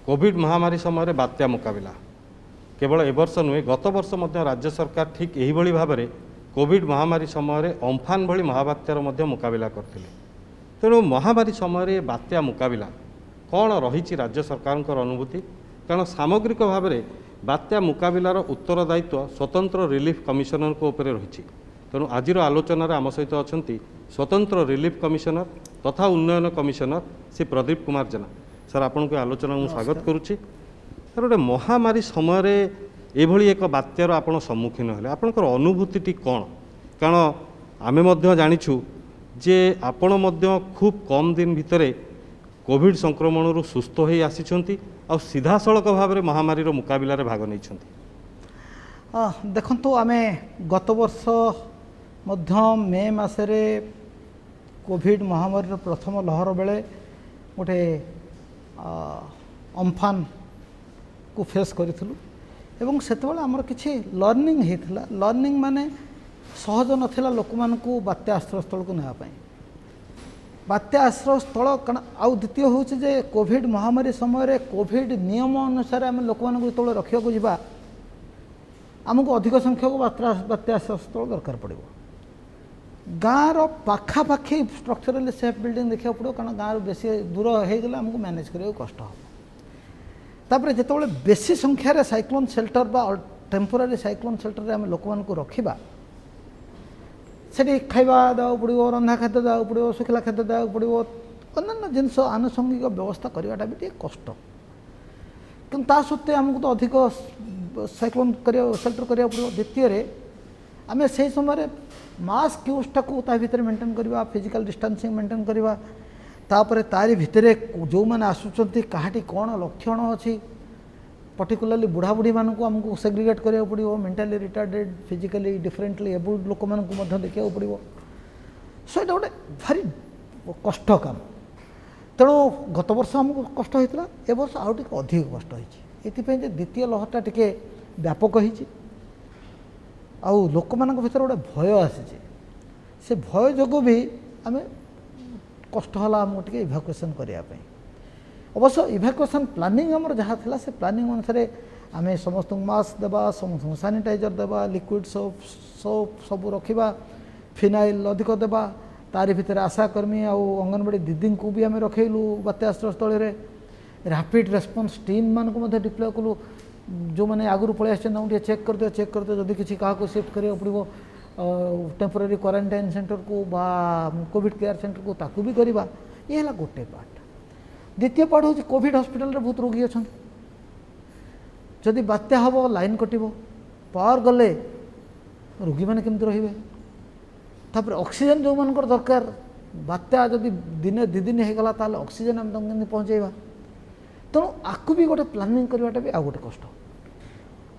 Covid महामारी समय बात्या मुकाबिला केवल ए वर्ष नुहे गत वर्ष राज्य सरकार ठीक यही भाव में कोविड महामारी समय अम्फान भली महाबात्यार मुकाबिला करते। तेणु महामारी समय बात्या मुकाबिला कौन रही राज्य सरकार अनुभूति, कारण सामग्रिक भाव में बात्या मुकाबिलार उत्तरदायित्व स्वतंत्र रिलीफ कमिशनर को ऊपर रही। तेणु आज आलोचन आम सहित अच्छा स्वतंत्र रिलीफ कमिशनर तथा उन्नयन कमिशनर श्री प्रदीप कुमार जेना। सर आपण को आलोचना मु स्वागत करुच्ची। सर गोटे महामारी समय एभली एक बात्यार आपण सम्मुखीन हेले आपणकर अनुभूति कौन, कारण आमे जानिछु जे आपण खूब कम दिन भितर कोविड संक्रमण रु सुस्थ हो आसी आ सीधा सड़क भाव में महामारी मुकाबिला रे भाग नहीं। देखंतु आमे गत वर्ष मे मासरे कोविड महामारी प्रथम लहर बेले गोटे अम्फान को फेस करूँ एवं सेतबेले आमर किछि लर्निंग होता। लर्निंग माने सहज नथिला लोक मानकु बात्या आश्रय स्थल को नेवा पई। बात्या आश्रय स्थल कारण आउ द्वितीय होछि जे कोविड महामारी समय रे कोविड नियम अनुसार आम लोक मानकु जेतबेले रखिया को जिबा आमको अधिक संख्यक बात्या आश्रय स्थल दरकार पड़िबो। गाँव पाखापाखि स्ट्रक्चरली सेफ बिल्डिंग देखा पड़ो, कारण गाँव बेसी दूर हो गले आमको मैनेज करिया कष्ट हो। तापर जेतबेले बेसी संख्यार साइक्लोन शेल्टर बा टेम्पोरारी साइक्लोन शेल्टर रे आम लोक मानकु रखिबा सेठी खाइबा देवा पड़ो, रंधा खाद्य देवा पड़ो, सुखला खाद्य देवा पड़ो, अन्य जिनस आनुषंगिक व्यवस्था करवाटा भी कष्ट। किंतु ता सत्वे आमको तो अधिक साइक्लोन शेल्टर करिया पड़ो। द्वितीय आम से समय मास्क यूजटा को भितर मेंटेन करवा, फिजिकल डिस्टेंसिंग मेंटेन करवा, तापर तारी भितरे जो मैंने आसुचंती काहाटी कौन लक्षण अच्छी पर्टिकुलरली बुढ़ा बुढ़ी मानक आमको सेग्रीगेट करिया पड़ो, mentally retarded physically differently abled लोक मानक देखा पड़ो। सो ये गोटे भारी कष्ट काम। तेणु गत वर्ष आमको कष्ट होता, ए वर्ष आउ टिके अधिक कष्ट होती। ये द्वितीय लहरटा टिके व्यापक होती आउ लोक मान भर गोटे भय आसी से भय जो भी आम कष्ट है आमको टे इभाकुएसन करने। अवश्य इभाकुएसन प्लानिंग आमर जहाँ था से प्लानिंग अनुसार आम समस्त मास्क देवा, समस्त सानिटाइजर देवा, लिक्विड सोप सब रखा, फिनाइल अधिक देवा, तारी भितर आशाकर्मी आउ अंगनवाड़ी दीदी को भी आम रखेलु बात्या आश्रय स्थल। रैपिड रेस्पॉन्स टीम मानक डिप्लॉय कलु, जो मैंने आगु पलि आसे चेक करते जदि किसी क्या शिफ्ट करा पड़ो टेम्पोरारी क्वारंटाइन सेंटर को बा कोविड केयर सेंटर को ताकू भी करवा। ये है गोटे पार्ट। द्वितीय पार्ट हूँ कोविड हॉस्पिटल रे बहुत रोगी अच्छा, जदि बात्या हम लाइन कटो पावर गले रोगी मैंने केमती रे। तापर ऑक्सीजन जो मान दरकार बात्या जदि दिने दि दिन होगला ताल ऑक्सीजन आम तक पहुँचेवा। तेणु आपको भी गोटे प्लानिंग करवाटा भी आउ गोटे कष्ट।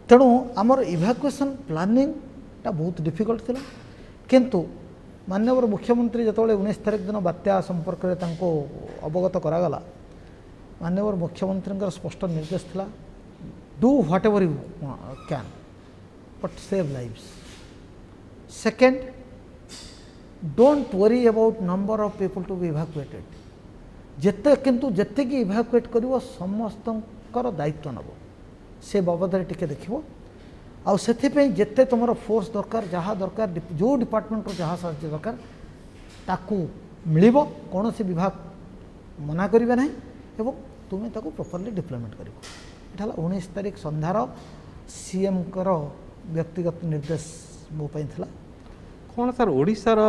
तेणु आमर इभाकुएसन प्लानिंगटा बहुत डिफिकल्ट थिला। किंतु माननीय मुख्यमंत्री जितेबाला 19 तारिख दिन बात्या संपर्क में अवगत करागला, माननीय मुख्यमंत्री स्पष्ट निर्देश थिला do whatever you can but save lives. Second, don't worry about number of people to be evacuated. जेते किंतु जेते कि इभाकुएट करिवो समस्तकर दायित्व नब से बाबद टिके देखिवो आउ सेथिपई जेते तुमर फोर्स दरकार जहाँ दरकार जो डिपार्टमेंट रो जहाँ साहाय्य दरकार ताकू मिलिबो। कौन से विभाग मना करिवे नहीं एवं तुमे ताकू प्रॉपर्ली डिप्लॉयमेंट करिवो। एटा 19 तारिख संध्यार सीएम कर व्यक्तिगत निर्देश मो पई थिला। कौन सर ओडिशार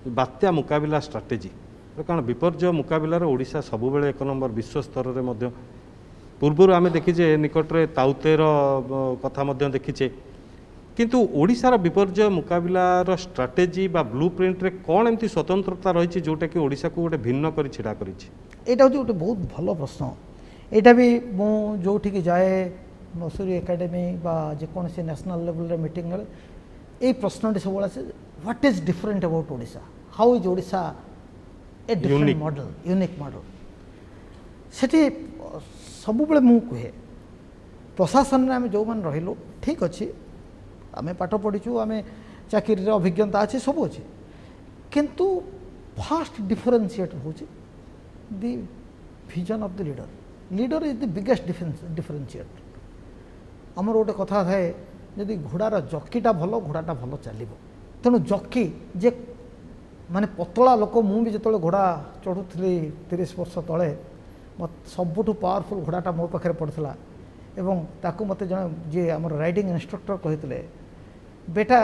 बात्या मुकाबिला स्ट्राटेजी, कारण विपर्य मुकाबिलार ओडिशा सबुबले एक नंबर विश्व स्तर में पूर्वर आम देखीचे निकटरे ताउतेर कथा देखीचे, किंतु ओडिशार विपर्य मुकाबिलार स्ट्राटेजी बा ब्लू प्रिंट रे कौन एमती स्वतंत्रता रही जोटा कि ओडिशा को गोटे भिन्न कर छिड़ा करी। एटा गोटे बहुत भल प्रश्न। एटा भी मु जोठी जाए मसूरी एकेडमी बा जेकोसी नेशनल लेवल रे मीटिंग ए प्रश्न सब what is different about Odisha, how is Odisha a different model, unique model. सेठी सब बेले मु कहे प्रशासन में आम जो मैंने रहिलु ठीक अच्छे, आम पाठ पढ़ीचु, आम चाकरी अभिज्ञता अच्छे सब अच्छे, किंतु फास्ट डिफरेन्शिएट हूँ the vision of the leader. Leader is the biggest differentiator आमर गोटे कथा थाए जदि घोड़ार जकीटा भल घोड़ाटा भल चलो तेणु जकी जे माने पतला लोक मुझे जो घोड़ा चढ़ुली 30 वर्ष तले मत सबुठु पावरफुल घोड़ाटा मो पाखे पड़ता एवं ताकू मत जन जी आम राइडिंग इंस्ट्रक्टर कहते बेटा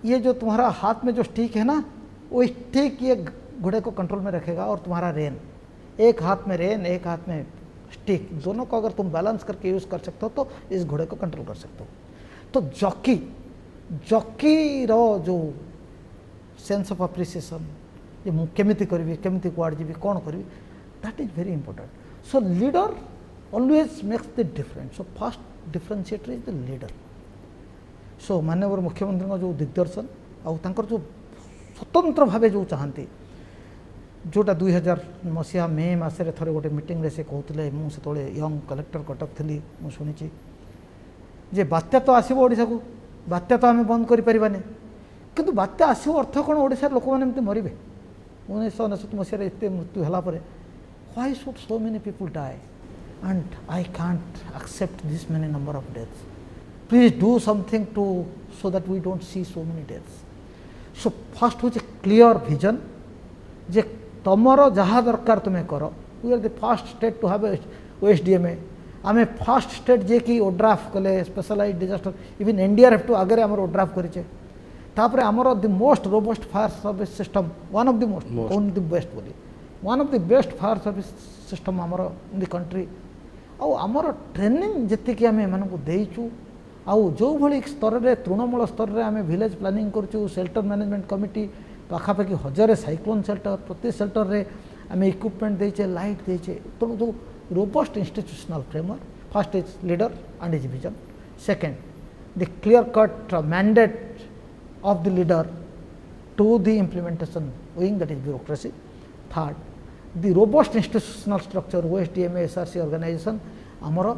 ये जो तुम्हारा हाथ में जो स्टिक है ना वो स्टिक ये घोड़े को कंट्रोल में रखेगा और तुम्हारा रेन एक हाथ में रेन एक हाथ में स्टिक दोनों को अगर तुम बैलेंस करके यूज़ कर सकते हो तो इस घोड़े को कंट्रोल कर सकते हो। तो जॉकी रो जो सेंस ऑफ अप्रिसिएशन ये मु केमिति करबी केमिति कुआड जीबी कौन करबी that is very important. So leader always makes the difference. So first differentiator is the leader. So माननीय मुख्यमंत्री जो दिग्दर्शन आउ तांकर जो स्वतंत्र भाव जो चाहती जोटा 2000 मसीहा मे मसरे थे गोटे मीटिंग से कहते मुझे यंग कलेक्टर कटक थी मुझे जे बात्या तो आसो ओडिशा को बात्या तो आम बंद करें किंतु बात्या आसो अर्थ कौन ओडिशा लोक मैंने मरबे 1999 मसीह एत मृत्यु है why should so many people die and I can't accept this many number of deaths please do something to so that we don't see so many deaths. So first हूँ क्लियर विजन जे तुमर जहाँ दरकार तुम्हें कर we are the first state to have OSDMA आम first state जे कि ओड्राफ कले specialise disaster even NDRF too आगे आम ओड्राफ करेचे तापर आमर the most robust fire service system one of the most one the best बोली one of the best fire service system आमर इन द कंट्री आमर ट्रेनिंग जी आम एमानकु देइचु आउ जो भली स्तर में तृणमूल स्तर में आम विलेज प्लानिंग करूँ शेल्टर मैनेजमेंट कमिटी पाखापाखि 1000 साइक्लोन शेल्टर प्रति शेल्टर रे आम इक्विपमेंट देचे लाइट देचे तो जो robust institutional framework first is leader and is vision second the clear cut mandate of the leader to the implementation wing that is bureaucracy third the robust institutional structure OSDMA SRC organisation आमर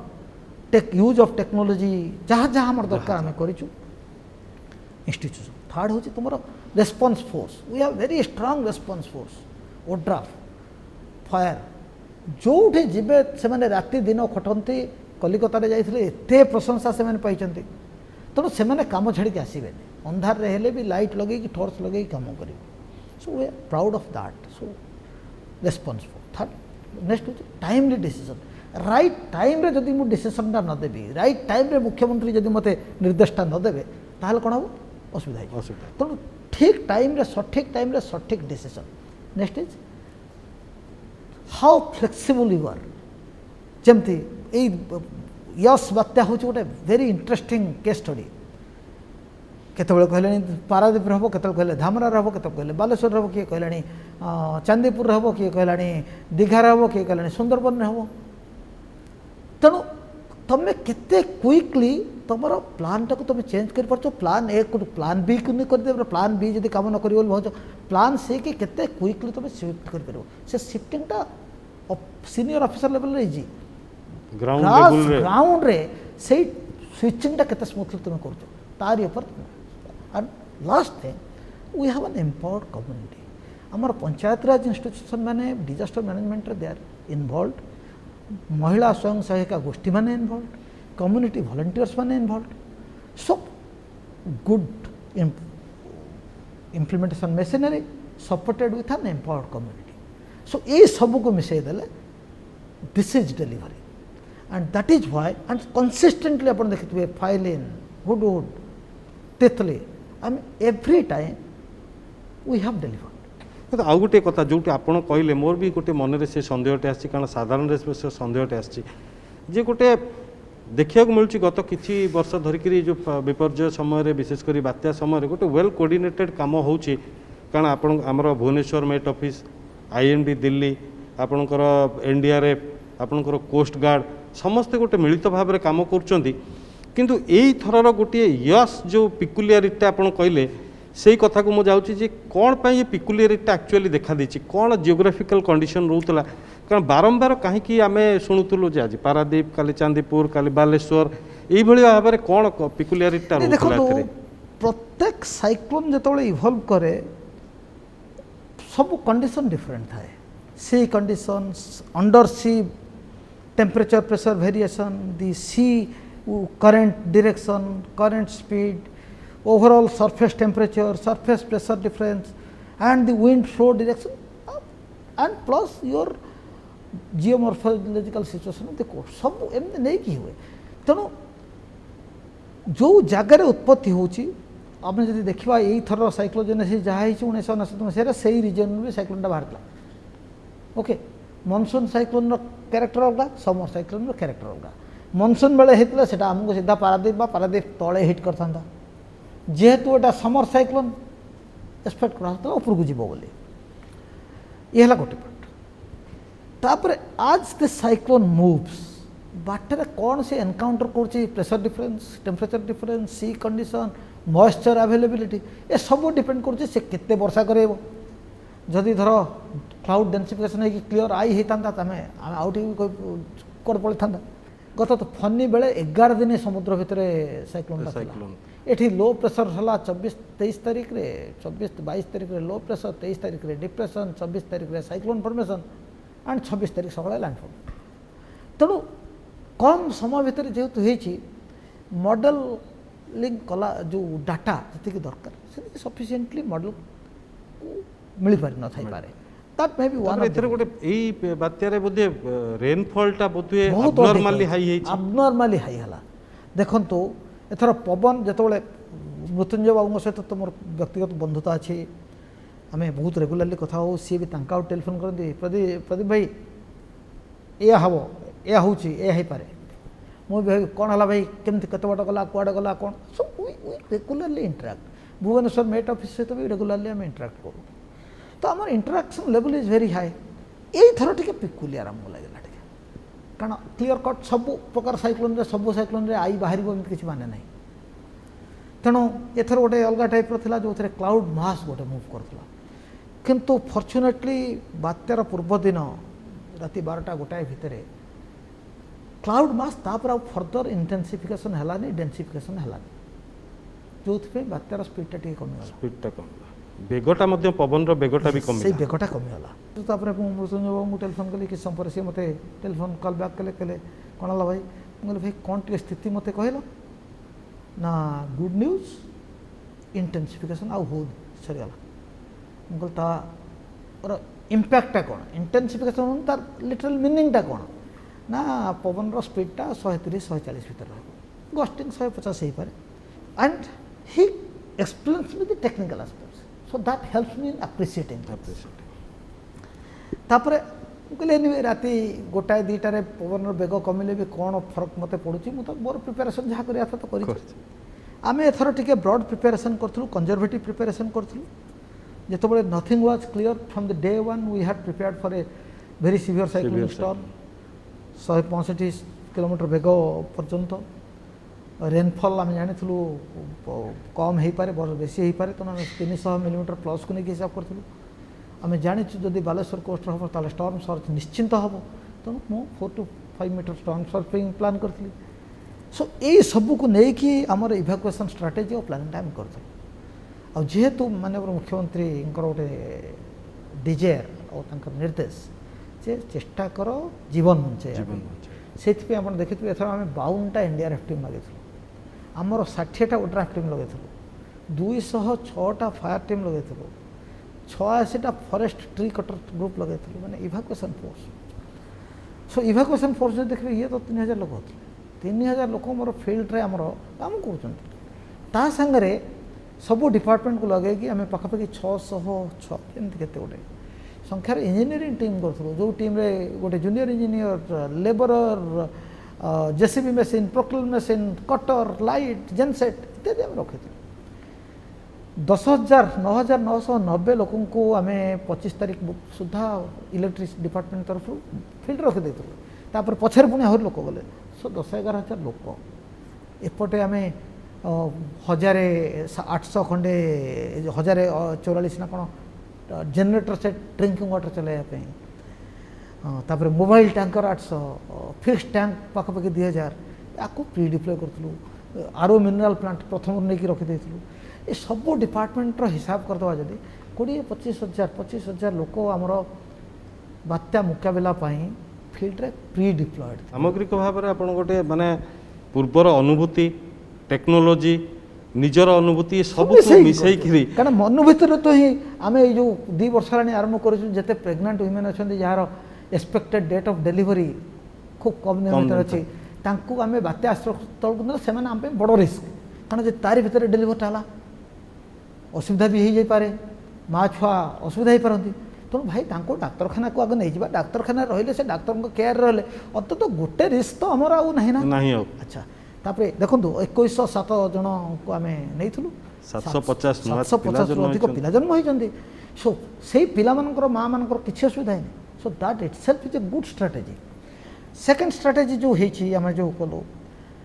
use of technology जहाँ जहाँ आम दरकार आम करूँ institution third हूँ तुम response force we have very strong response force ODRAF fire जो जीवे से राति दिन खटती कलिकता जाते एत प्रशंसा से पाई तेणु से कम छाड़ी आसबे अंधार हेले भी लाइट लगे टॉर्च लगे कम करेंगे so we are proud of that. So response force third next हूँ टाइमली डिसीजन राइट टाइम रे जदि मु डिसीजनटा न देबी राइट टाइम रे मुख्यमंत्री जदि मते निर्देशटा न देबे ताहले कोन हो असुविधा है तेणु ठीक टाइम रे सठिक decision. Next is how flexible you are जमती यस बात्या हूँ गोटे वेरी इंटरेस्टिंग केस स्टडी केतबेले कहले पारादीप हम केतबेले धामरा हम केतबेले बालेश्वर हम किए कहलानी चांदीपुर हम किए कहलानी दीघार हम किए कहलानी सुंदरबन हम तेणु तुम केते क्विकली तुम प्लान टाक तुम चेंज कर पार्छ प्लान ए प्लान बी को नहीं कर प्लान बी जब कम न कर भाज प्लान सी कि केते क्विकली तुम शिफ्ट कर पार से शिफ्टिंगटा सीनियर ऑफिसर लेवल इजी ग्राउंड रे से स्विचिंगटा केते स्मूथली तुम कर तारी ऊपर and last thing we have an empowered community आमर पंचायत राज इंस्टीट्यूशन माने disaster management they are involved महिला स्वयं सहायिका गोष्ठी माने इन्वॉल्व कम्युनिटी वॉलंटियर्स माने involve so good implementation machinery supported with an empowered community so ये सब को मिसई देले this is delivery and that is why and consistently आप देखिए Phailin Hudhud Titli I mean every time we have delivered. आउ गोटे कथा जो आप कहले मोर भी गोटे मन से सन्देहटे आसी कारण साधारण से सन्देहटे आसी गोटे देखा मिलूँ गत किसी वर्ष धरिक जो विपर्य समय विशेषकर बात्या समय गोटे वेल कोऑर्डिनेटेड काम हो कारण आमर Bhubaneswar met office IMD Delhi आपणकर NDRF आपणकर कोस्ट गार्ड समस्ते गोटे मिलित भाव में काम किंतु यही थरर गोटे यस जो पिकुलियरिटी आप कहले से कथा को मुझे जाऊँगी कौन पर ये पिकुलियरिटी एक्चुअली देखा देती कौन जियोग्राफिकल कंडीशन रोला कारण बारंबार कहीं आम शुणुलु जे आज पारादीप काली चांदीपुर काली बालेश्वर यही भाव में कौन पिकुलियरिटी देखो प्रत्येक साइक्लोन जो इवॉल्व करे सब कंडीशन डिफरेंट थाए सी condition under C temperature pressure variation, the sea current direction, current speed, overall surface temperature, surface pressure difference and the wind flow direction and plus your geomorphological situation of the coast सब एमती नहीं कि हुए तेणु जो जगार उत्पत्ति होची आम जब देखा यही थर साइक्लोजेनेसिस जहाँ 1999 मसीह से रिजन भी साइक्लोनटा बाहर ओके मनसून साइक्लोन कैरेक्टर अलग समर साइक्लोन कैरेक्टर अलग मनसून बेले होता है आमको सीधा पारादीप तले हिट करता जेहेतु एटा समर साइक्लोन एक्सपेक्ट करा ऊपर को जीव बोली ये गोटे पार्ट तापर आज द साइक्लोन मूव्स बाटर कौन से एनकाउंटर कर प्रेशर डिफरेंस टेम्परेचर डिफरेंस सी कंडीशन मॉइस्चर अवेलेबिलिटी ये सब डिपेंड कर केते वर्षा करेब जदि धर क्लाउड डेंसिफिकेशन है क्लीयर आई होता आउट कौन पड़ी था गत तो फनी बेले 11 दिन समुद्र भितर साइक्लोन ये लो प्रेशर है 24-23 तारीख रे 24-22 तारीख रे लो प्रेशर 23 तारीख रे डिप्रेशन 26 तारीख रे साइक्लोन फॉर्मेशन एंड 26 तारीख सकाଳେ लैंडफॉल तेणु कम समय भितर जेहेतु होती मॉडलिंग कला जो डाटा जी दरकार से सफिशिएंटली मॉडल मिल पारि न थाई पारे दैट मे बी वन एथरे गोटे एई बात्यारे बोधे रेनफॉलटा बोधे अबनॉर्मली हाई हेछि अबनॉर्मली हाई हला देखंतु एथर पवन जेतबेले मृत्युंजय बाबू सहित तो मोर व्यक्तिगत बंधुता अच्छी आम बहुत रेगुलाली कथा हो सी भी तांका टेलीफोन करती प्रदीप भाई या हम या हूँ पारे मुझे कौन है भाई केमती केत बाट गला कुआडे गला कौन सब रेगुलाली इंटराक्ट भुवनेश्वर मेट ऑफिस सहित भी रेगुलाली आम इंटराक्ट करूँ तो आम interaction level is very high यही थर टे पिकुलियर आमको लगे कारण क्लीयर कट सब प्रकार साइक्लोन सब साइक्लोन आई बाहर किसी माने ना तेणु एथर गोटे अलग टाइप था जो थे क्लाउड मास गोटे मुव करता किंतु फॉर्चुनेटली बात्यार पूर्व दिन राति 12टा गोटाए भितर क्लाउड मास तापर आ फर्दर इंटेंसिफिकेशन है डेंसिफिकेशन है जो बात्यार स्पीडटा टी कमीगला स्पीडटा कम बेगटा मध्य पवन रो बेगटा भी कम से बेगटा कमीगला तापर मृत्युंजय बाबू टेलीफोन कली कि समय सी मत टेलीफोन कॉल बैक कले कले कौन है भाई मुझे भाई कौन टे स्थिति मत कहल ना गुड न्यूज इंटेंसिफिकेशन आउ हो सरीगला मुझे तार इम्पैक्टा कौन इंटेंसिफिकेशन तार लिटरल मीनिंगटा कौन ना पवन रो स्पीडटा 130-140 भीतर रहा गस्टिंग 150 हो पारे and he explains with the technical aspects so that helps me in appreciating तापर कहले एनी राति गोटाए 2टारे पवन बेग कमिले भी कौन फरक मत पड़ुची मु तो मोर प्रिपेरेसन जहाँ करिया था तो करी आमे एथर टिके ब्रॉड प्रिपेरेसन करथलु कंजर्वेटिव प्रिपेरेसन करथलु जेतबेले nothing was clear from the day one we had prepared for a very severe cyclonic storm 165 kilometre बेग पर्यंत रेनफॉल आम जानी कम हो पारे बेसी हो पारे तेना 300 मिलीमीटर प्लस को लेकिन हिसाब करूँ आम जाचु जदि बालेश्वर कोस्ट हम ताले स्टॉर्म सर्च निश्चिंत हम तेणु मु 4 to 5 metre storm searching plan करी सो यही सबू को लेकिन आमर इभाकुएसन स्ट्राटेजी और प्लानिंग आम कर जेहेतु माननीय मुख्यमंत्री गोटे डिजायर और निर्देश जे चेष्टा कर जीवन बंचे से आप देखिए एथर आम 52टा एनडीआरएफ टीम लगे आमर 60टा ओड्राफ टीम लगे 206टा फायर टीम लगे 86टा फॉरेस्ट ट्री कटर ग्रुप लगे मैंने इभाकुएसन फोर्स सो इभाकुएसन फोर्स जो देखिए ये तो 3000 लोक होते 3000 लोक मोर फिल्ड रे आमर काम कर सागरे सबू डिपार्टमेंट को लगे कि आम पाखापाखि 606 एमती केते गोटे संख्यार इंजीनियरिंग टीम करूँ जो टीम रे गोटे junior engineer labourer JCB machine Poclain machine cutter light genset इत्यादि आम रखी 10,990 लोक आम 25 तारीख सुधा इलेक्ट्रिक डिपार्टमेंट तरफ फिल्ड रखी तापर पछर पुणी आहरी लोक गले सो 10-11,000 लोक एपटे आम 1,800 खंडे 1,044 ना कौन जेनरेटर से ड्रिंकिंग वाटर चलाइए तापर मोबाइल टैंकर 800 फिक्स टैंक पाखापाखि 2000 या प्री डिप्लॉय करूँ आरो मिनरल प्लांट प्रथम नहीं रखी ये सब डिपार्टमेंटर हिसाब करदे जदि 20-25 हज़ार लोक आमर बात्या मुकाबला ଫିଲ୍ଡରେ ପ୍ରି ଡିପ୍ଲଏଡ୍। ସାମଗ୍ରିକ ଭାବରେ ଆପଣ ଗୋଟେ ମାନେ ପୂର୍ବର ଅନୁଭୂତି ଟେକ୍ନୋଲୋଜି ନିଜର ଅନୁଭୂତି ସବୁକୁ ମିଶେଇକିରି କାରଣ ମନ ଭିତରେ ତ ହିଁ ଆମେ ଏଇ ଯେଉଁ 2 ବର୍ଷ ହେଲାଣି ଆରମ୍ଭ କରିଛୁ ଯେତେ ପ୍ରେଗନେଣ୍ଟ ୱିମେନ୍ ଅଛନ୍ତି ଯାହାର ଏକ୍ସପେକ୍ଟେଡ୍ ଡେଟ୍ ଅଫ୍ ଡେଲିଭରି ଖୁବ୍ କମ୍ ଦିନ ଭିତରେ ଅଛି ତାଙ୍କୁ ଆମେ ବାତ୍ୟା ଆଶ୍ରୟସ୍ଥଳକୁ ନେଲେ ସେମାନେ ଆମ ପାଇଁ ବଡ଼ ରିସ୍କ କାରଣ ଯେ ତାରି ଭିତରେ ଡେଲିଭରିଟା ହେଲା ଅସୁବିଧା ବି ହେଇଯାଇପାରେ ମା' ଛୁଆ ଅସୁବିଧା ହେଇପାରନ୍ତି ତେଣୁ ଭାଇ ତାଙ୍କୁ ଡାକ୍ତରଖାନାକୁ ଆଗ ନେଇଯିବା ଡାକ୍ତରଖାନାରେ ରହିଲେ ସେ ଡାକ୍ତରଙ୍କ କେୟାର ରହିଲେ ଅନ୍ତତଃ ଗୋଟେ ରିସ୍କ ତ ଆମର ଆଉ ନାହିଁ ନା ନାହିଁ ଆଉ ଆଚ୍ଛା ତାପରେ ଦେଖନ୍ତୁ 2107 ଜଣଙ୍କୁ ଆମେ ନେଇଥିଲୁ 750 ଅଧିକ ପିଲା ଜନ୍ମ ହୋଇଛନ୍ତି ସୋ ସେଇ ପିଲାମାନଙ୍କର ମାଆମାନଙ୍କର କିଛି ଅସୁବିଧା ହେଇନି so that it self is a good strategy second strategy ଯେଉଁ ହେଇଛି ଆମେ ଯେଉଁ କଲୁ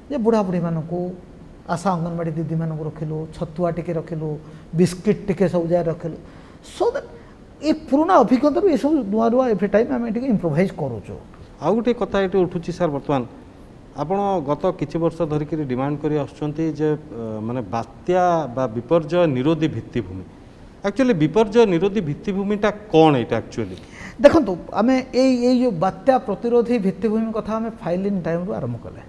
ଯେ ବୁଢ଼ାବୁଢ଼ୀମାନଙ୍କୁ ଆଶା ଅଙ୍ଗନବାଡ଼ି ଦିଦିମାନଙ୍କୁ ରଖିଲୁ ଛତୁଆ ଟିକେ ରଖିଲୁ ବିସ୍କିଟ୍ ଟିକେ ସବୁ ଜାଗାରେ ରଖିଲୁ ସୋ ଦ୍ୟାଟ୍ ଏ ପୁରୁଣା ଅଭିଜ୍ଞତାରୁ ଏସବୁ ନୂଆ ନୂଆ ଏଭ୍ରି ଟାଇମ୍ ଆମେ ଟିକେ ଇମ୍ପ୍ରୋଭାଇଜ୍ କରୁଛୁ। ଆଉ ଗୋଟିଏ କଥା ଏଠି ଉଠୁଛି ସାର୍ ବର୍ତ୍ତମାନ ଆପଣ ଗତ କିଛି ବର୍ଷ ଧରିକିରି ଡିମାଣ୍ଡ କରି ଆସୁଛନ୍ତି ଯେ ମାନେ ବାତ୍ୟା ବା ବିପର୍ଯ୍ୟୟ ନିରୋଧୀ ଭିତ୍ତିଭୂମି ଆକ୍ଚୁଆଲି ବିପର୍ଯ୍ୟୟ ନିରୋଧୀ ଭିତ୍ତିଭୂମିଟା କ'ଣ ଏଇଟା ଆକ୍ଚୁଆଲି ଦେଖନ୍ତୁ ଆମେ ଏଇ ଯେଉଁ ବାତ୍ୟା ପ୍ରତିରୋଧୀ ଭିତ୍ତିଭୂମି କଥା ଆମେ ଫାଇଲିଂ ଟାଇମ୍ରୁ ଆରମ୍ଭ କଲେ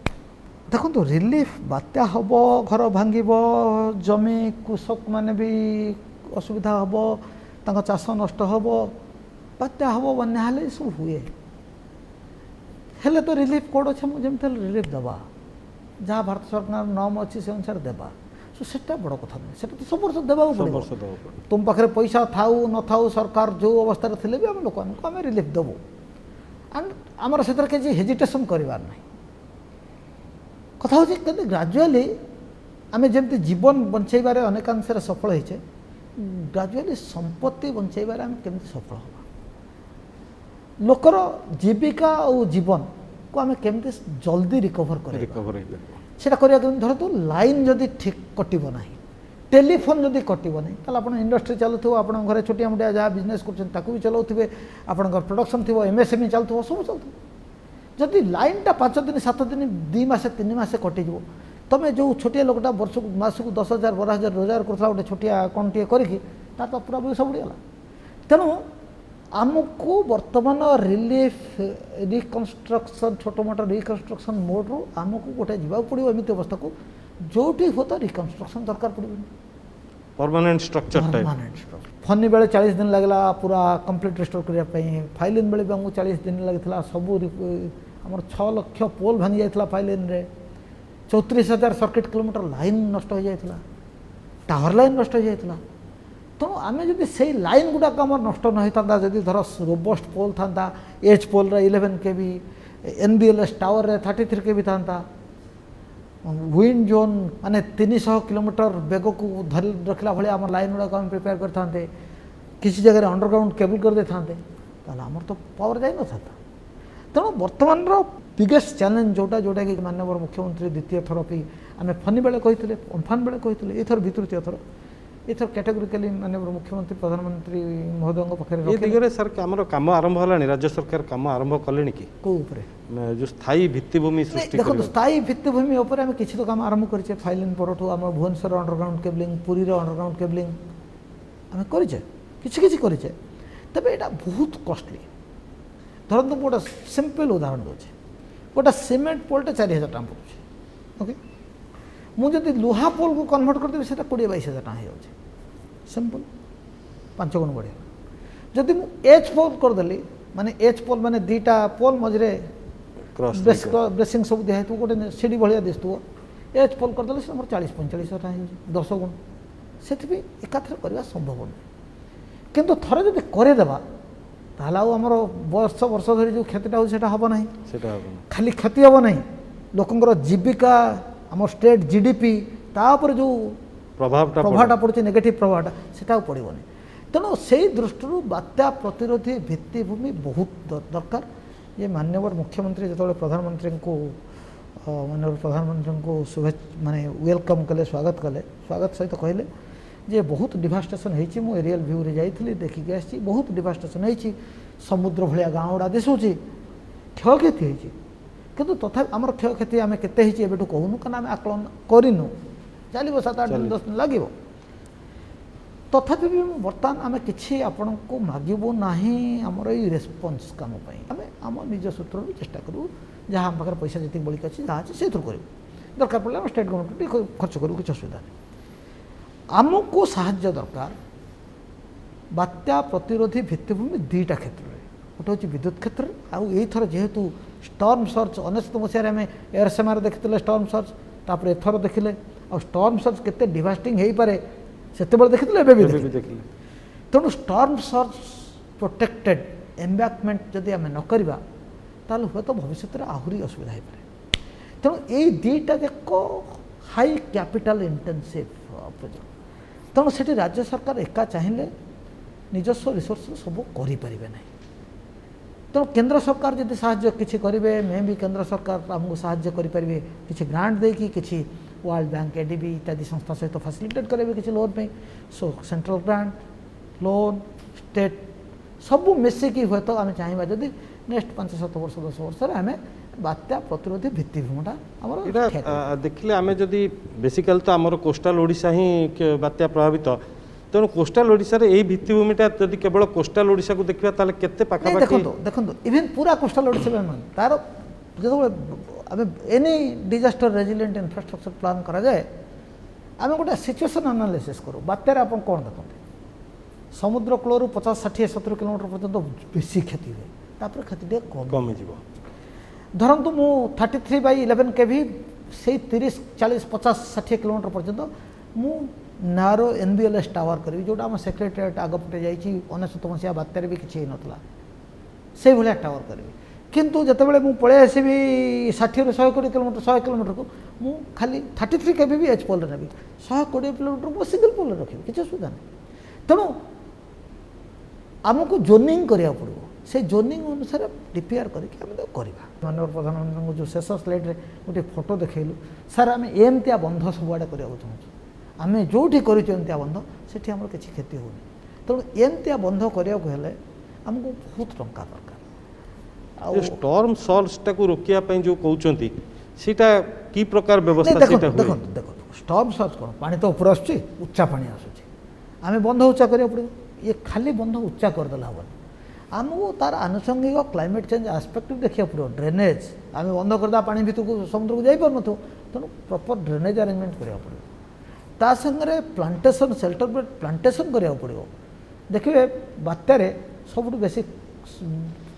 ଦେଖନ୍ତୁ ରିଲିଫ୍ ବାତ୍ୟା ହେବ ଘର ଭାଙ୍ଗିବ ଜମି କୃଷକମାନେ ବି ଅସୁବିଧା ହେବ ତାଙ୍କ ଚାଷ ନଷ୍ଟ ହେବ ବାତ୍ୟା ହେବ ବନ୍ୟା ହେଲେ ଏସବୁ ହୁଏ ହେଲେ ତ ରିଲିଫ୍ କୋଡ଼ ଅଛି ମୁଁ ଯେମିତି ହେଲେ ରିଲିଫ୍ ଦେବା ଯାହା ଭାରତ ସରକାର ନର୍ମ ଅଛି ସେ ଅନୁସାରେ ଦେବା ସୋ ସେଟା ବଡ଼ କଥା ନୁହେଁ ସେଟା ତ ସବୁ ବର୍ଷ ଦେବାକୁ ପଡ଼ିବ ତୁମ ପାଖରେ ପଇସା ଥାଉ ନଥାଉ ସରକାର ଯେଉଁ ଅବସ୍ଥାରେ ଥିଲେ ବି ଆମେ ଲୋକମାନଙ୍କୁ ଆମେ ରିଲିଫ୍ ଦେବୁ ଆଣ୍ଡ ଆମର ସେଥିରେ କିଛି ହେଜିଟେସନ୍ କରିବାର ନାହିଁ କଥା ହେଉଛି କିନ୍ତୁ ଗ୍ରାଜୁଆଲି ଆମେ ଯେମିତି ଜୀବନ ବଞ୍ଚାଇବାରେ ଅନେକାଂଶରେ ସଫଳ ହେଇଛେ ଗ୍ରାଜୁଆଲି ସମ୍ପତ୍ତି ବଞ୍ଚାଇବାରେ ଆମେ କେମିତି ସଫଳ ହେବା ଲୋକର ଜୀବିକା ଆଉ ଜୀବନକୁ ଆମେ କେମିତି ଜଲ୍ଦି ରିକଭର୍ କରିବା ସେଇଟା କରିବା କେମିତି ଧରନ୍ତୁ ଲାଇନ୍ ଯଦି ଠିକ୍ କଟିବ ନାହିଁ ଟେଲିଫୋନ୍ ଯଦି କଟିବ ନାହିଁ ତାହେଲେ ଆପଣ ଇଣ୍ଡଷ୍ଟ୍ରି ଚାଲୁଥିବ ଆପଣଙ୍କ ଘରେ ଛୋଟିଆ ମୋଟିଆ ଯାହା ବିଜନେସ୍ କରୁଛନ୍ତି ତାକୁ ବି ଚଲାଉଥିବେ ଆପଣଙ୍କର ପ୍ରଡକ୍ସନ୍ ଥିବ MSME ଚାଲୁଥିବ ସବୁ ଚାଲୁଥିବ ଯଦି ଲାଇନ୍ଟା 5 ଦିନ 7 ଦିନ 2 ମାସ 3 ମାସ କଟିଯିବ ତୁମେ ଯେଉଁ ଛୋଟିଆ ଲୋକଟା ବର୍ଷକୁ ମାସକୁ 10,000 12,000 ରୋଜଗାର କରୁଥିଲା ଗୋଟେ ଛୋଟିଆ କ'ଣ ଟିଏ କରିକି ତାର ତ ପୁରା ପଇସା ବୁଡ଼ିଗଲା ତେଣୁ ଆମକୁ ବର୍ତ୍ତମାନ ରିଲିଫ୍ ରିକନଷ୍ଟ୍ରକ୍ସନ୍ ଛୋଟ ମୋଟ ରିକନଷ୍ଟ୍ରକ୍ସନ୍ ମୋଡ଼ରୁ ଆମକୁ ଗୋଟେ ଯିବାକୁ ପଡ଼ିବ ଏମିତି ଅବସ୍ଥାକୁ ଯେଉଁଠି ହୁଏତ ରିକନଷ୍ଟ୍ରକ୍ସନ୍ ଦରକାର ପଡ଼ିବନି ପରମାନେଣ୍ଟ ଷ୍ଟ୍ରକ୍ଚର ଫନି ବେଳେ 40 ଦିନ ଲାଗିଲା ପୁରା କମ୍ପ୍ଲିଟ୍ ରିଷ୍ଟୋର କରିବା ପାଇଁ ଫାଇଲିନ୍ ବେଳେ ବି ଆମକୁ 40 ଦିନ ଲାଗିଥିଲା ସବୁ ଆମର 6 ଲକ୍ଷ ପୋଲ୍ ଭାଙ୍ଗି ଯାଇଥିଲା ଫାଇଲିନ୍ରେ 34,000 ସର୍କିଟ୍ କିଲୋମିଟର ଲାଇନ୍ ନଷ୍ଟ ହୋଇଯାଇଥିଲା ଟାୱାର ଲାଇନ୍ ନଷ୍ଟ ହୋଇଯାଇଥିଲା ତେଣୁ ଆମେ ଯଦି ସେଇ ଲାଇନ୍ ଗୁଡ଼ାକ ଆମର ନଷ୍ଟ ନ ହୋଇଥାନ୍ତା ଯଦି ଧର ରୋବଷ୍ଟ ପୋଲ୍ ଥାନ୍ତା ଏଚ୍ ପୋଲ୍ରେ 11 kV NBLS ଟାୱାରରେ 33 kV ଥାନ୍ତା ୱିଣ୍ଡ ଜୋନ୍ ମାନେ 300 କିଲୋମିଟର ବେଗକୁ ଧରି ରଖିଲା ଭଳିଆ ଆମର ଲାଇନ୍ ଗୁଡ଼ାକ ଆମେ ପ୍ରିପେୟାର କରିଥାନ୍ତେ କିଛି ଜାଗାରେ ଅଣ୍ଡରଗ୍ରାଉଣ୍ଡ କେବୁଲ୍ କରିଦେଇଥାନ୍ତେ ତାହେଲେ ଆମର ତ ପାୱାର ଯାଇନଥାନ୍ତା ତେଣୁ ବର୍ତ୍ତମାନର ବିଗେଷ୍ଟ ଚ୍ୟାଲେଞ୍ଜ ଯେଉଁଟାକି ମାନ୍ୟବର ମୁଖ୍ୟମନ୍ତ୍ରୀ ଦ୍ୱିତୀୟ ଥର ବି ଆମେ ଫନି ବେଳେ କହିଥିଲେ ଅମ୍ଫାନ ବେଳେ କହିଥିଲେ ଏଥର ବି ତୃତୀୟ ଥର ଏଥର କ୍ୟାଟେଗୋରିକାଲି ମାନ୍ୟବର ମୁଖ୍ୟମନ୍ତ୍ରୀ ପ୍ରଧାନମନ୍ତ୍ରୀ ମହୋଦୟଙ୍କ ପାଖରେ ଏ ଦିଗରେ ସାର୍ ଆମର କାମ ଆରମ୍ଭ ହେଲାଣି ରାଜ୍ୟ ସରକାର କାମ ଆରମ୍ଭ କଲେଣି କି କେଉଁ ଉପରେ ଯେଉଁ ସ୍ଥାୟୀ ଭିତ୍ତିଭୂମି ସୃଷ୍ଟି ଦେଖନ୍ତୁ ସ୍ଥାୟୀ ଭିତ୍ତିଭୂମି ଉପରେ ଆମେ କିଛି ତ କାମ ଆରମ୍ଭ କରିଛେ ଫାଇଲିନ୍ ପରଠୁ ଆମର ଭୁବନେଶ୍ୱର ଅଣ୍ଡରଗ୍ରାଉଣ୍ଡ କେବଲିଂ ପୁରୀର ଅଣ୍ଡରଗ୍ରାଉଣ୍ଡ କେବଲିଂ ଆମେ କରିଛେ କିଛି କରିଛେ ତେବେ ଏଇଟା ବହୁତ କଷ୍ଟଲି ଧରନ୍ତୁ ମୁଁ ଗୋଟେ ସିମ୍ପଲ୍ ଉଦାହରଣ ଦେଉଛି ଗୋଟେ ସିମେଣ୍ଟ ପୋଲ୍ଟେ 4,000 ଟଙ୍କା ପଡ଼ୁଛି ଓକେ ମୁଁ ଯଦି ଲୁହା ପୋଲ୍କୁ କନଭର୍ଟ କରିଦେବି ସେଇଟା 20-22,000 ଟଙ୍କା ହେଇଯାଉଛି ସିମ୍ପଲ୍ 5 ଗୁଣ ବଢ଼ିଆ ଯଦି ମୁଁ ଏଚ୍ ପୋଲ୍ କରିଦେଲି ମାନେ ଏଚ୍ ପୋଲ୍ ମାନେ 2ଟା ପୋଲ୍ ମଝିରେ ବ୍ରେସିଂ ସବୁ ଦିଆହେଇଥିବ ଗୋଟେ ସିଡ଼ି ଭଳିଆ ଦିଶୁଥିବ ଏଚ୍ ପୋଲ୍ କରିଦେଲେ ସେ ଆମର 40-45,000 ଟଙ୍କା ହେଇଯାଉଛି 10 ଗୁଣ ସେଥିପାଇଁ ଏକାଥରେ କରିବା ସମ୍ଭବ ନୁହେଁ କିନ୍ତୁ ଥରେ ଯଦି କରିଦେବା ତାହେଲେ ଆଉ ଆମର ବର୍ଷ ଧରି ଯେଉଁ କ୍ଷତିଟା ହେଉଛି ସେଇଟା ହେବ ନାହିଁ ଖାଲି କ୍ଷତି ହେବ ନାହିଁ ଲୋକଙ୍କର ଜୀବିକା ଆମ ଷ୍ଟେଟ୍ GDP ତା ଉପରେ ଯେଉଁ ପ୍ରଭାବଟା ପଡ଼ୁଛି ନେଗେଟିଭ୍ ପ୍ରଭାବଟା ସେଟା ଆଉ ପଡ଼ିବନି ତେଣୁ ସେଇ ଦୃଷ୍ଟିରୁ ବାତ୍ୟା ପ୍ରତିରୋଧୀ ଭିତ୍ତିଭୂମି ବହୁତ ଦରକାର ଯେ ମାନ୍ୟବର ମୁଖ୍ୟମନ୍ତ୍ରୀ ଯେତେବେଳେ ପ୍ରଧାନମନ୍ତ୍ରୀଙ୍କୁ ମାନେ ୱେଲକମ୍ କଲେ ସ୍ୱାଗତ ସହିତ କହିଲେ ଯେ ବହୁତ ଡିଭାଷ୍ଟେସନ୍ ହେଇଛି ମୁଁ ଏରିଆଲ୍ ଭ୍ୟୁରେ ଯାଇଥିଲି ଦେଖିକି ଆସିଛି ବହୁତ ଡିଭାଷ୍ଟେସନ୍ ହେଇଛି ସମୁଦ୍ର ଭଳିଆ ଗାଁ ଗୁଡ଼ା ଦିଶୁଛି କ୍ଷୟକ୍ଷତି ହେଇଛି କିନ୍ତୁ ତଥାପି ଆମର କ୍ଷୟକ୍ଷତି ଆମେ କେତେ ହେଇଛି ଏବେଠୁ କହୁନୁ କାରଣ ଆମେ ଆକଳନ କରିନୁ ଚାଲିବ 7-8 ଦିନ 10 ଦିନ ଲାଗିବ तथापि भी बर्तमान आम कि आपण को मागबू ना आमर ये रेस्पन्स कम आम आम निज सूत्र चेष्टा करूँ जहाँ आम पाखे पैसा जी बड़िक अच्छी जहाँ अच्छे से करूँ दरकार पड़े स्टेट गवर्नमेंट खर्च करूँ कि असुविधा नहीं आमको साहाय्य दरकार बात्या प्रतिरोधी भित्तिभूमि दुईटा क्षेत्र में गोटे हूँ विद्युत क्षेत्र आईथर जेहेतु स्टर्म सर्च 19 मसीह आम एयरसेमार देखते स्टर्म सर्च तापर एथर देखिले आ स्टर्म सर्च केते डिवास्टिंग हो पारे से देखते देखिले तेणु स्टर्म सर्च प्रोटेक्टेड एम्बैकमेंट जदि आम न करवा ताल हे तो भविष्य में आहरी असुविधा हो पाए तेणु ये दुईटा जाक हाई कैपिटल इंटेंसिव प्रोजेक्ट तेणु से राज्य सरकार एका चाहिए निजस्व रिसोर्स सब करें ना तेणु केंद्र सरकार जब साहाय्य किसी करेंगे मे भी केंद्र सरकार आमको साहाय्य करेंगे किसी ग्रांट देकी किसी वर्ल्ड बैंक एडीबी इत्यादि संस्था सहित फैसिलिटेट करेंगे किसी लोन पे सो सेंट्रल ग्रांट लोन स्टेट सबू मिसिकी हे तो आम चाहिए जदि नेक्स्ट 5-7 वर्ष 10 वर्ष आम बात्या प्रतिरोधी भित्तिभूमिटा आम देखिले आम जदि बेसिकाली तो आमर कोस्टाल ओडिशा ही बात्या प्रभावित तेणु कोस्टाल ओडिशा रे एई भित्तिभूमिटा जदि केवल कोस्टाल ओडिशा को देखिबा ताले केते पाखापाखि देखो इवेन पूरा कोस्टाल ओडिशा में तार जो आम any disaster resilient infrastructure plan करा जाए आम गोटे सिचुएशन एनालिसिस करूँ बात्यार आप कौन देखते समुद्र कूलू 50-60-70 किलोमीटर पर्यंत बेसी क्षति हुए तापर क्षति कम धरतु मु 33/11 kV से 30-40-50-60 किलोमीटर पर्यंत मु नारो NBLS टावर करी जोटा आम सेक्रेटेरिएट आगपटे जाइए 19 मसीहा बात्यार भी किसी नाला से भाया टावर करी किंतु जितेबाला मुझे पलि आसबि 60-120 किलोमीटर 100 किलोमीटर को मु खाली 33 kV भी एच पोल नेबी 120 किलोमीटर को सिंगल पोल रखी किसी असुविधा नहीं तेणु आमको जोनिंग करा पड़ो से जोनिंग अनुसार डीपीआर करके माननीय प्रधानमंत्री को जो शेष स्लाइड रे गोटे फोटो देखलु सर आम एमतिया बंध सबुआड़े करने चाहूँ आम जो करमतिया बंध से किसी क्षति होनी तेणु एमतिया बंध करने आमको बहुत टंका दरकार स्टॉर्म सर्चटा को रोकिया जो कहते सीटा की प्रकार व्यवस्था देखो स्टॉर्म सर्च कौन पानी तो ऊपर आसुच्ची उच्चा पानी आसूँ आम बंध उच्चा करा पड़ो ये खाली बंध उच्चा करदेला हेनी आमको तार आनुषंगिक क्लाइमेट चेंज आस्पेक्ट देखा पड़ो ड्रेनेज आम बंध करदा पानी भितर को समुद्र को जापर न तेणु प्रॉपर ड्रेनेज अरेंजमेंट करा पड़ो ता संगे प्लांटेशन सेल्टर बेड प्लांटेशन करा पड़ो देखिए बात्यार सब बेसी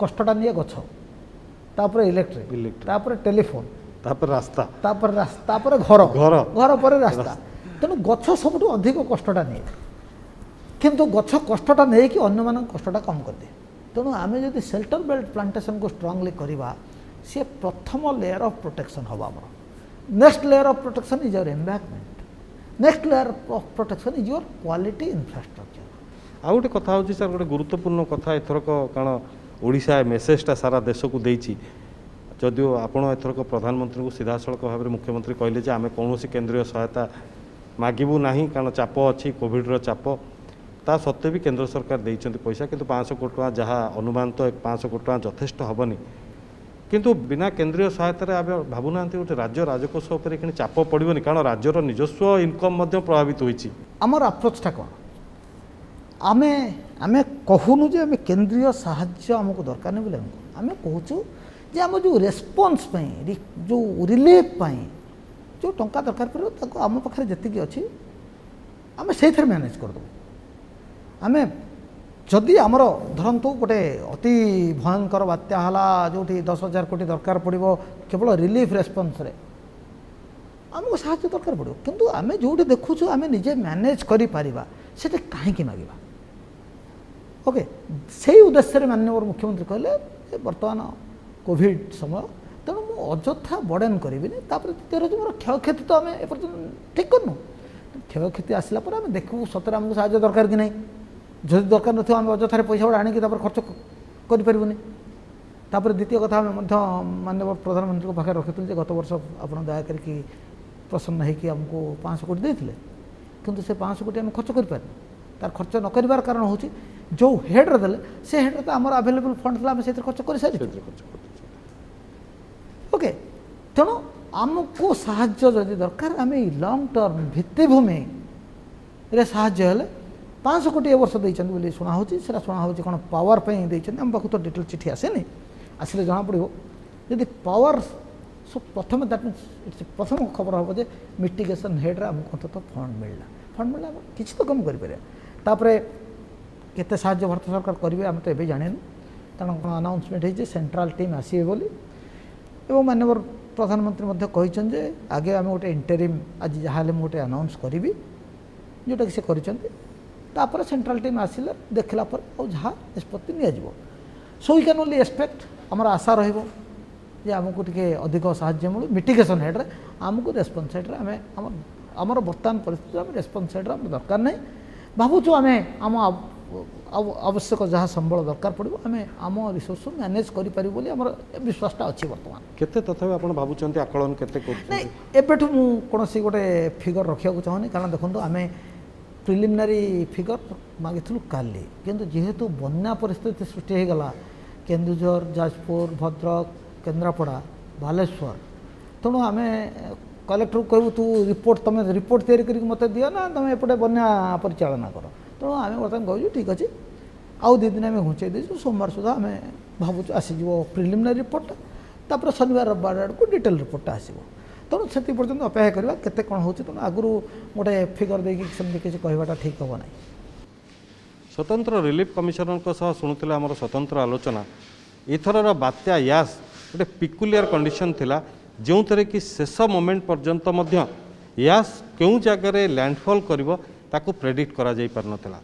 कष्टटा निये गछ तापर इलेक्ट्रिक तापर टेलीफोन तापर रास्ता घर घर घर पर रास्ता तेणु गछ सब अधिक कष्टटा निये किंतु गछ कष्टटा नहीं कि अन्य मान कष्टटा कम कर दिए तेणु आम जब सेल्टर बेल्ट प्लांटेशन को स्ट्रांगली करवा सी प्रथम लेयर ऑफ प्रोटेक्शन हम आम next layer of protection is your environment next layer of protection is your quality infrastructure आ गोटे कथा हो सर गोटे गुरुत्वपूर्ण कथा एथरक कारण ओडिशा मेसेजटा सारा देश को देती जदिव आपण एथरक प्रधानमंत्री को सीधासख भाव में मुख्यमंत्री कहले आम कौन केंद्रीय सहायता मागबू ना कारण चाप अच्छी कोविड्र चाप ता सत्वे भी केंद्र सरकार देते पैसा किंतु 500 कोटी टका जहाँ अनुमान तो 500 कोटी टका यथेष्ट हेनी किंतु बिना केंद्रीय सहायता भावुना गोटे राज्य राजकोष उपर चाप पड़ोनी कारण राज्यर निजस्व इनकम प्रभावित होती आमर अप्रोचटा कौन आमे आमे कहूनु जे आमे केंद्रीय साहाय्य आमको दरकार नहीं बोले आम कहूँ जे आम जो रेस्पन्स जो रिलीफ जो टंका दरकार पड़ो आम पाखे जी अच्छी आम से मैनेज करदेव आम जदि आमर धरतु गोटे अति भयंकर बात्या है जो 10,000 कोटी दरकार पड़ो केवल रिलीफ रेस्पन्स आमको साहाय्य दरकार पड़ो किंतु आम जो देखुचु आम निजे मैनेज करें कहीं मांगा ओके से उद्देश्य माननीय मुख्यमंत्री कहले बर्तमान कोविड समय तेणु मु अଯଥା बर्डन करी द्वितीय रही मोर क्षयक्षति तो आम एपर्तन ठीक करनु क्षयक्षति आसला आम देखू सतरे आमको साहाय्य दरकार कि नहीं जदि दरकार न आम अଯଥାରେ पैसा गुड़ा आणिक खर्च करें द्वितीय कथा आम माननीय प्रधानमंत्री को पाखे रखी गत वर्ष आप दया करके प्रसन्न होकर आमको 500 कोटी देते किंतु से 500 कोटी आम खर्च कर तार खर्च न कर कारण हूँ जो हेड्रे देले से हेड्रे तो आमर आभेलेबल फंड था से खर्च कर सारी ओके तेणु आमको साहाय्य जदि दरकार आम लंग टर्म भित्तिभूमि रे साहाय्य हेले 500 कोटी ए वर्ष देइछन बोली सुना होची सेरा सुना होची कोन पावर पे देइछन हम बाकु तो डिटेल चिठी आसेनी आसिले जना पड़िबो यदि पावर सो प्रथम दैट मीन्स इट्स प्रथम खबर हम जे मिटिगेशन हेड रा हमको तो फंड मिलला किछि तो कम करि पारे तापरे केते साहाय्य भारत सरकार करिवे हम तो एबे जानेनु कारण अनाउंसमेंट है जे सेंट्रल टीम आसीबे बोली एवं माननीय प्रधानमंत्री मध्य कहिछन जे आगे हम गोटे इंटरिम आज जहाले गोटे अनाउंस करी जोटा कि से करिछन्ते तापर सेंट्रल टीम आसिले देखला पर और जहाँ निष्पत्ति निया जिवो so we can only expect हमर आशा रहिबो जे हमको टिके अधिक साहाय्य मिलू मिटिगेशन हेड रे हमको रेस्पॉन्स हेड रे हमें हमर वर्तमान परिस्थिति में रेस्पॉन्स हेड रे हम दरकार नै भाबुछु हमें हम आवश्यक जहाँ संबल दरकार पड़ो आम आम रिसोर्स मैनेज करें आम विश्वासटा अच्छी बर्तमान केते तथापि आपण भाबुचंती आकलन केते नहीं एबेठु मु कोनोसी गोटे फिगर रखिया चाहूनी कारण देखो आम प्रिलिमिनारी फिगर मागिलु काली किंतु जेहेतु बन्या परिस्थिति सृष्टि हो गला केन्दुझर जाजपुर भद्रक केन्द्रापड़ा बालेश्वर तेणु आम कलेक्टर को कहू तू रिपोर्ट तुम रिपोर्ट तैयारी मत दियो ना तुम एपटे बन्या परिचालना कर तेणु आम बर्तमान कहूँ ठीक अच्छे आउ 2 दिन आम घुंचे दीचु सोमवार सुधा आम भावुँ आसीज प्रिलिमिनारी रिपोर्ट तापर शनिवार रविवार आड़ को डिटेल रिपोर्ट आसो तेणु से पर्यटन अपेक्षा करवा केते कौन हो तेणु आगु गोटे फिगर देकी सेमती किसी कहवाटा ठीक हम ना स्वतंत्र रिलीफ कमिशनर शुणुले आम स्वतंत्र आलोचना एथर बात्या यास गोटे पिकुलियर कंडीशन थिला जो थे कि शेष मोमेंट पर्यंत यास क्यों जगार लैंडफॉल करिवो ताकू प्रेडिक्ट करा जाई पार नथिला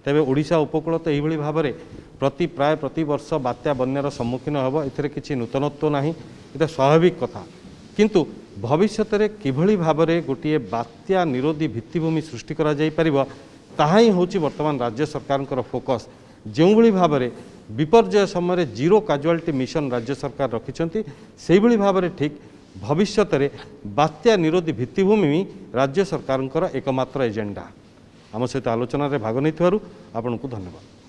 तेबे ओडिशा उपकूल तो यही भाव में प्राय प्रति वर्ष बात्या बन्यार सम्मुखीन हम एथिरे किछि नूतनत्व नाही एटा स्वाभाविक कथा किंतु भविष्य में किभली भाव में गोटे बात्या निरोधी भित्तिभूमि सृष्टि करा जाई परिबो ताहा ही होछि वर्तमान राज्य सरकार फोकस जो भाव में विपर्यय समय जीरो काजुआलिटी मिशन राज्य सरकार रखिंट से भाव में ठीक भविष्य में बात्या निरोधी भित्तिभूमि राज्य सरकार एकमात्र एजेंडा आम सहित आलोचन भाग नहीं आपको धन्यवाद।